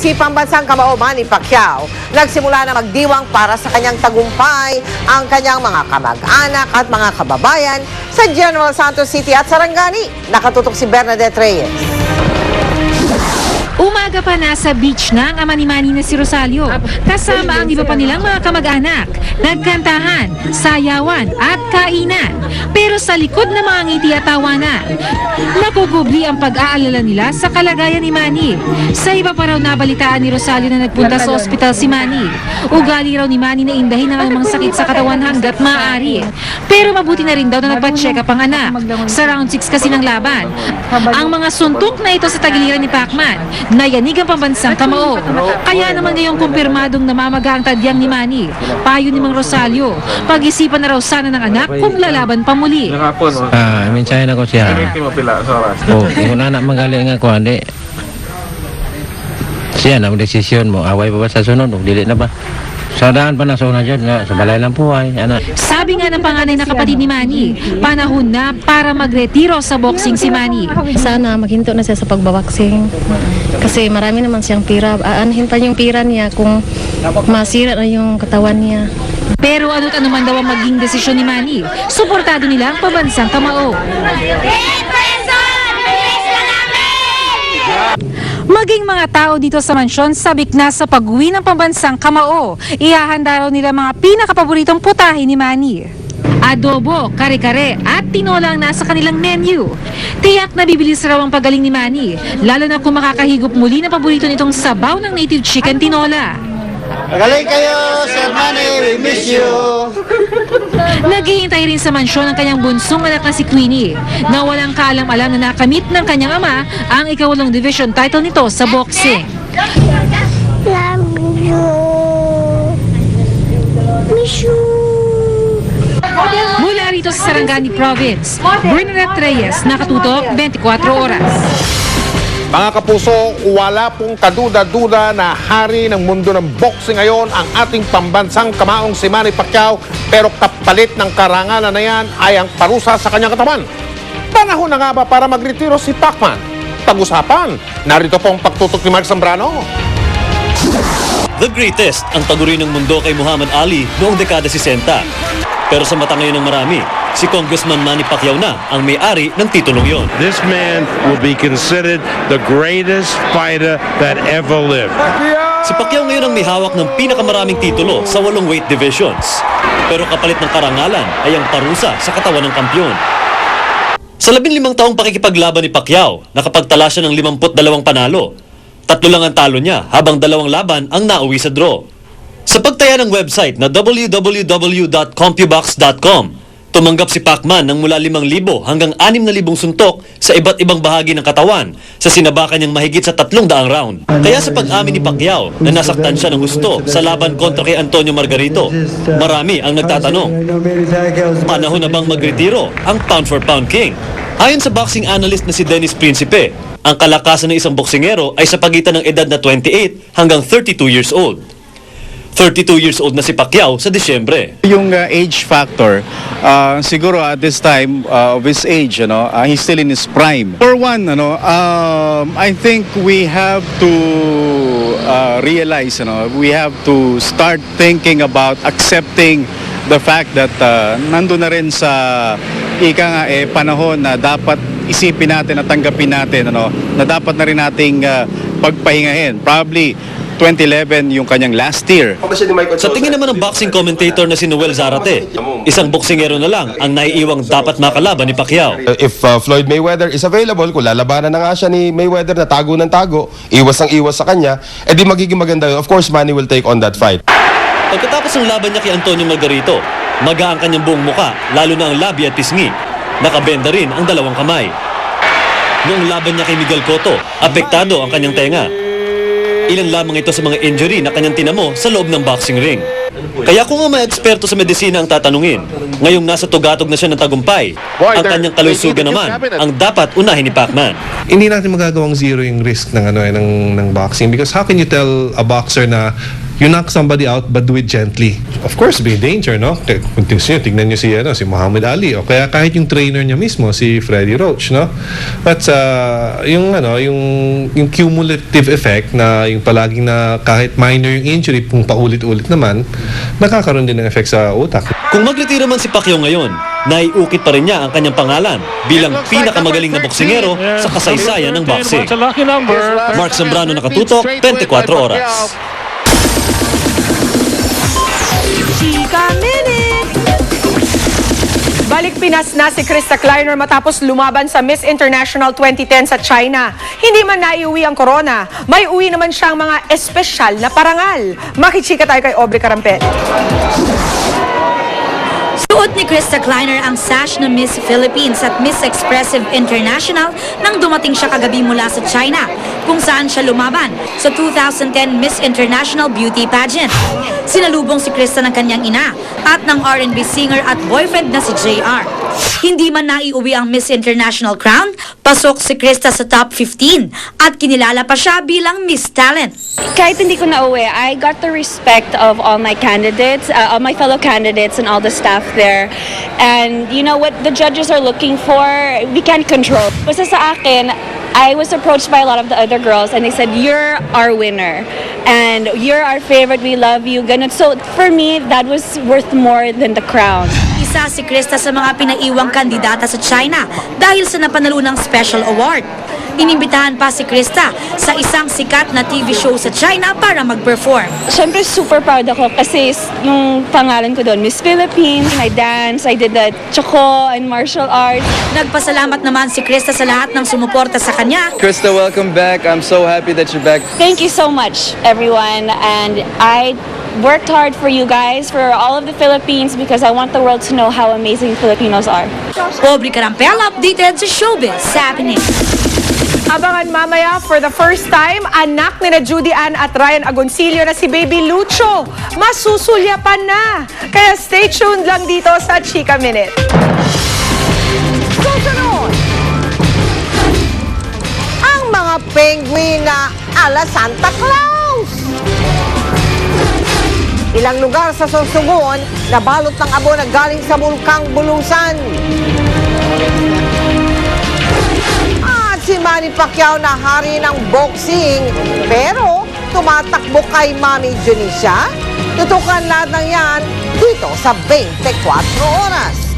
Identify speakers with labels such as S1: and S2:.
S1: si Pambansang Kamao Manny Pacquiao, nagsimula na magdiwang para sa kanyang tagumpay ang kanyang mga kamag-anak at mga kababayan sa General Santos City at Sarangani. Nakatutok si Bernadette Reyes.
S2: Umaga pa nasa beach na ang ama ni Manny na si Rosalio, kasama ang iba pa nilang mga kamag-anak. Nagkantahan, sayawan at kainan. Pero sa likod ng mga ngiti at tawanan, napugubli ang pag-aalala nila sa kalagayan ni Manny. Sa iba pa raw nabalitaan ni Rosalio na nagpunta sa ospital si Manny. Ugali raw ni Manny na indahin ang anumang sakit sa katawan hanggat maaari. Pero mabuti na rin daw na nagpa-check up ang anak. Sa round 6 kasi ng laban, ang mga suntok na ito sa tagiliran ni Pacman, nayanig ang Pambansang Kamao. Kaya naman ngayong kumpirmadong namamaga ang tadyang ni Manny. Payo ni Mang Rosalio, pag-isipan na raw sana ng anak kung lalaban pa muli.
S3: Minsan ako siya. Oh, kung anak magaling nga ko, hindi. Siya na desisyon mo, away pa ba sa sunod? Dili na ba? Sa daan pa na sa una dyan nga, sa balay ng buhay.
S2: Sabi nga ng panganay na kapatid ni Manny, panahon na para magretiro sa boxing si Manny.
S4: Sana maghinto na siya sa pagbaboxing. Kasi marami naman siyang pira. Aanhin pa yung pira niya kung masira na yung katawan niya.
S2: Pero ano't ano man daw ang maging desisyon ni Manny, suportado nila ang Pambansang Kamao. Maging mga tao dito sa mansyon sabik na sa pag-uwi ng Pambansang Kamao. Ihahanda raw nila mga pinakapaboritong putahe ni Manny. Adobo, kare-kare at tinola ang nasa kanilang menu. Tiyak na bibilis raw ang pagaling ni Manny, lalo na kung makakahigop muli na paborito nitong sabaw ng native chicken tinola.
S5: Magaling kayo, Sir Manny, we miss you.
S2: Naghihintay rin sa mansyon ang kanyang bunsong anak na si Queenie, na walang kaalam-alam na nakamit ng kanyang ama ang ika-8 division title nito sa boxing.
S6: Love you. Miss you.
S2: Mula rito sa Sarangani Province, Bernadette Reyes, nakatutok 24 oras.
S7: Mga kapuso, wala pong kaduda-duda na hari ng mundo ng boxing ngayon ang ating pambansang kamaong si Manny Pacquiao, pero kapalit ng karangalan na yan ay ang parusa sa kanyang katawan. Panahon na nga ba para magretiro si Pacman? Pag-usapan, narito pong pagtutok ni Mark Zambrano.
S8: The greatest ang taguri ng mundo kay Muhammad Ali noong dekada 60. Pero sa mata ngayon ng marami, si Congressman Manny Pacquiao na ang may-ari ng titulong yon.
S9: This man will be considered the greatest fighter that ever lived.
S8: Si Pacquiao ngayon ang may hawak ng pinakamaraming titulo sa 8 weight divisions. Pero kapalit ng karangalan ay ang parusa sa katawan ng kampyon. Sa 15 taong pakikipaglaban ni Pacquiao, nakapagtala siya ng 52 panalo. 3 lang ang talo niya, habang 2 laban ang nauwi sa draw. Sa pagtaya ng website na www.compubox.com, tumanggap si Pacman ng mula 5,000 hanggang 6,000 suntok sa iba't ibang bahagi ng katawan sa sinabakan niyang mahigit sa 300 round. Kaya sa pag-amin ni Pacquiao na nasaktan siya ng husto sa laban kontra kay Antonio Margarito, marami ang nagtatanong, panahon na bang magretiro ang pound for pound king? Ayon sa boxing analyst na si Dennis Principe, ang kalakasan ng isang boksingero ay sa pagitan ng edad na 28 hanggang 32 years old. 32 years old na si Pacquiao sa Disyembre.
S10: Yung age factor, siguro at this time of his age, he's still in his prime. For one, I think we have to realize, we have to start thinking about accepting the fact that nandun na rin sa panahon na dapat isipin natin at tanggapin natin, na dapat na rin nating pagpahingahin. Probably 2011 yung kanyang last year.
S8: Sa tingin naman ng boxing commentator na si Noel Zarate, isang boksingero na lang ang naiiwang dapat makalaban ni Pacquiao.
S11: If Floyd Mayweather is available, kung lalabanan na nga siya ni Mayweather na tago ng tago, iwas ang iwas sa kanya, edi magiging maganda yun. Of course, Manny will take on that fight.
S8: Pagkatapos ng laban niya kay Antonio Margarito, maga ang kanyang buong muka, lalo na ang labi at pisngi. Nakabenda rin ang 2 kamay. Noong laban niya kay Miguel Cotto, apektado ang kanyang tenga. Ilan lamang ito sa mga injury na kanyang tinamo sa loob ng boxing ring. Kaya kung ang mga eksperto sa medisina ang tatanungin, ngayong nasa tugatog na siya ng tagumpay, ang kanyang kalusugan naman ang dapat unahin ni Pacman.
S12: Hindi natin magagawang zero yung risk ng boxing, because how can you tell a boxer na you knock somebody out but do it gently. Of course, may danger, no? Tignan niyo si Muhammad Ali o kaya kahit yung trainer niya mismo, si Freddie Roach, no? But yung cumulative effect na yung palaging na kahit minor yung injury, kung paulit-ulit naman, nakakaroon din ng effect sa utak.
S8: Kung maglitiro man si Pacquiao ngayon, naiukit pa rin niya ang kanyang pangalan bilang pinakamagaling na boksingero sa kasaysayan ng boxing. Mark Zambrano, nakatutok, 24 oras.
S13: Chika Minute! Balik Pinas na si Krista Kleiner matapos lumaban sa Miss International 2010 sa China. Hindi man naiuwi ang corona, may uwi naman siyang mga espesyal na parangal. Makichika tayo kay Aubrey Carampet.
S14: Suot ni Krista Kleiner ang sash na Miss Philippines at Miss Expressive International nang dumating siya kagabi mula sa China, kung saan siya lumaban sa 2010 Miss International Beauty Pageant. Sinalubong si Krista ng kanyang ina at ng R&B singer at boyfriend na si JR. Hindi man naiuwi ang Miss International crown, pasok si Krista sa top 15 at kinilala pa siya bilang Miss Talent.
S15: Kahit hindi ko nauwi, I got the respect of all my candidates, all my fellow candidates and all the staff there. And you know what the judges are looking for, we can't control. Basta sa akin, I was approached by a lot of the other girls and they said, "You're our winner and you're our favorite, we love you." Ganun. So for me, that was worth more than the crown.
S14: Isa si Krista sa mga pinaiwang kandidata sa China dahil sa napanalunang special award. Inimbitahan pa si Krista sa isang sikat na TV show sa China para mag-perform.
S15: Siyempre, super proud ako kasi yung pangalan ko doon, Miss Philippines. I dance, I did the choco and martial arts.
S14: Nagpasalamat naman si Krista sa lahat ng sumuporta sa kanya.
S16: Krista, welcome back. I'm so happy that you're back.
S15: Thank you so much, everyone. And I worked hard for you guys, for all of the Philippines, because I want the world to know how amazing Filipinos are.
S14: Aubrey Carampel, updated sa Showbiz Happening.
S13: Abangan mamaya for the first time, anak ni na Judy Ann at Ryan Agoncillo na si Baby Lucho. Masusulyapan na. Kaya stay tuned lang dito sa Chika Minute.
S1: Susunod, ang mga penguin na ala Santa Claus. Ilang lugar sa Sorsogon na balot ng abo na galing sa Bulkang Bulusan. Si Manny Pacquiao na hari ng boxing, pero tumatakbo kay Mami Junicia. Tutukan lahat ng yan dito sa 24 oras.